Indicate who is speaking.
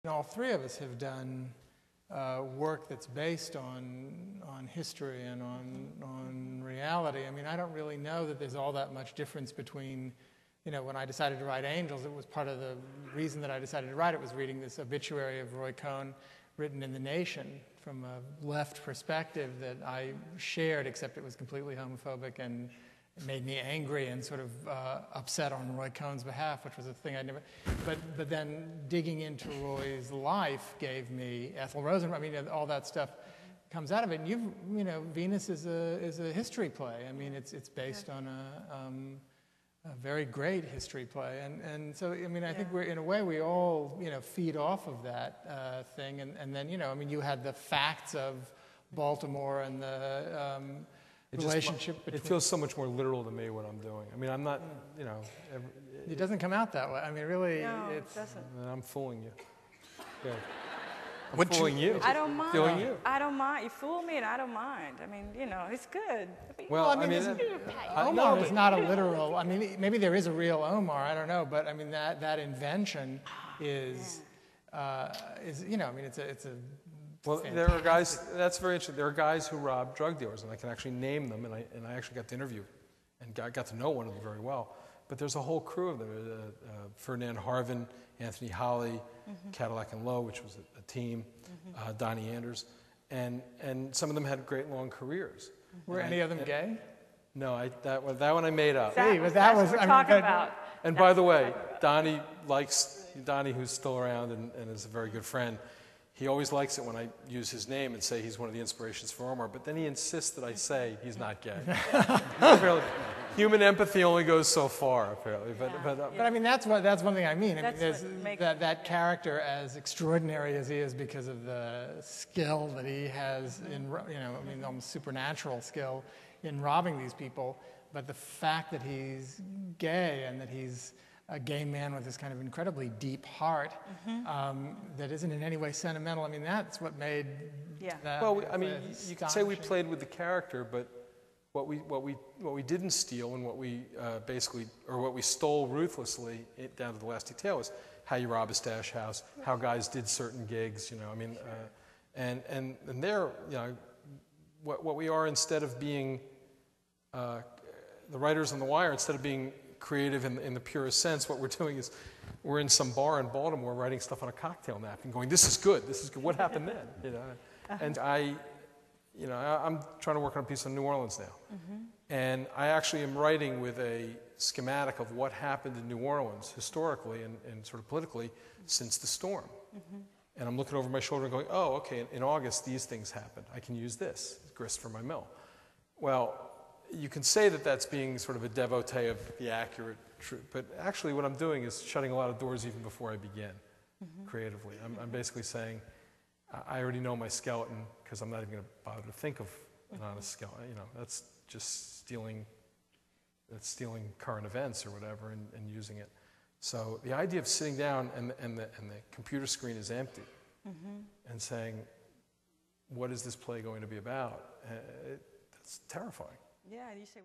Speaker 1: All three of us have done work that's based on history and on reality. I mean, I don't really know that there's all that much difference between, you know, when I decided to write Angels, it was part of the reason that I decided to write it was reading this obituary of Roy Cohn written in The Nation from a left perspective that I shared, except it was completely homophobic and it made me angry and sort of upset on Roy Cohn's behalf, which was a thing I never. But then digging into Roy's life gave me Ethel Rosenberg. I mean, all that stuff comes out of it. And you know, Venus is a history play. I mean, it's based on a very great history play, and so I mean, I think we're in a way we all, you know, feed off of that thing, and then, you know, I mean, you had the facts of Baltimore and the relationship between.
Speaker 2: It feels so much more literal to me what I'm doing. I mean, I'm not, you know.
Speaker 1: It doesn't come out that way. I mean, really,
Speaker 3: No,
Speaker 1: it
Speaker 3: doesn't.
Speaker 2: I'm fooling you. Good. I'm fooling you.
Speaker 3: I don't mind.
Speaker 2: Fooling you.
Speaker 3: I don't mind. You fool me and I don't mind. I mean, you know, it's good.
Speaker 2: Well, I mean,
Speaker 1: Omar is not a literal. I mean, maybe there is a real Omar. I don't know, but I mean that invention is you know, I mean, it's a.
Speaker 2: Well, there are guys. That's very interesting. There are guys who rob drug dealers, and I can actually name them. And I actually got to interview, and got to know one of them very well. But there's a whole crew of them: Ferdinand Harvin, Anthony Holly, Cadillac and Lowe, which was a team, Donnie Anders, and some of them had great long careers.
Speaker 1: Were any of them gay?
Speaker 2: No, that one I made up.
Speaker 1: Hey, but that was
Speaker 3: what we're talking about.
Speaker 2: And by the way, Donnie, who's still around and is a very good friend, he always likes it when I use his name and say he's one of the inspirations for Omar, but then he insists that I say he's not gay. Human empathy only goes so far, apparently.
Speaker 1: But I mean, that's one thing I mean. I mean, there's that character, as extraordinary as he is because of the skill that he has in, you know, I mean, almost supernatural skill in robbing these people, but the fact that he's gay and that he's a gay man with this kind of incredibly deep heart that isn't in any way sentimental. I mean, that's what made that.
Speaker 2: Well, I mean, you could say we played with the character, but what we didn't steal and what we what we stole ruthlessly down to the last detail was how you rob a stash house, how guys did certain gigs. You know, I mean, and there, you know, what we are, instead of being the writers on the wire, instead of being creative in the purest sense, what we're doing is we're in some bar in Baltimore writing stuff on a cocktail napkin, going, "This is good. This is good. What happened then?" You know, and I'm trying to work on a piece on New Orleans now, and I actually am writing with a schematic of what happened in New Orleans historically and sort of politically since the storm, and I'm looking over my shoulder and going, "Oh, okay. In August, these things happened. I can use this grist for my mill." Well, you can say that that's being sort of a devotee of the accurate truth, but actually what I'm doing is shutting a lot of doors even before I begin creatively. I'm basically saying, I already know my skeleton because I'm not even going to bother to think of an honest skeleton. You know, that's just stealing current events or whatever and using it. So the idea of sitting down and the computer screen is empty and saying, what is this play going to be about? That's terrifying.
Speaker 3: Yeah, you say.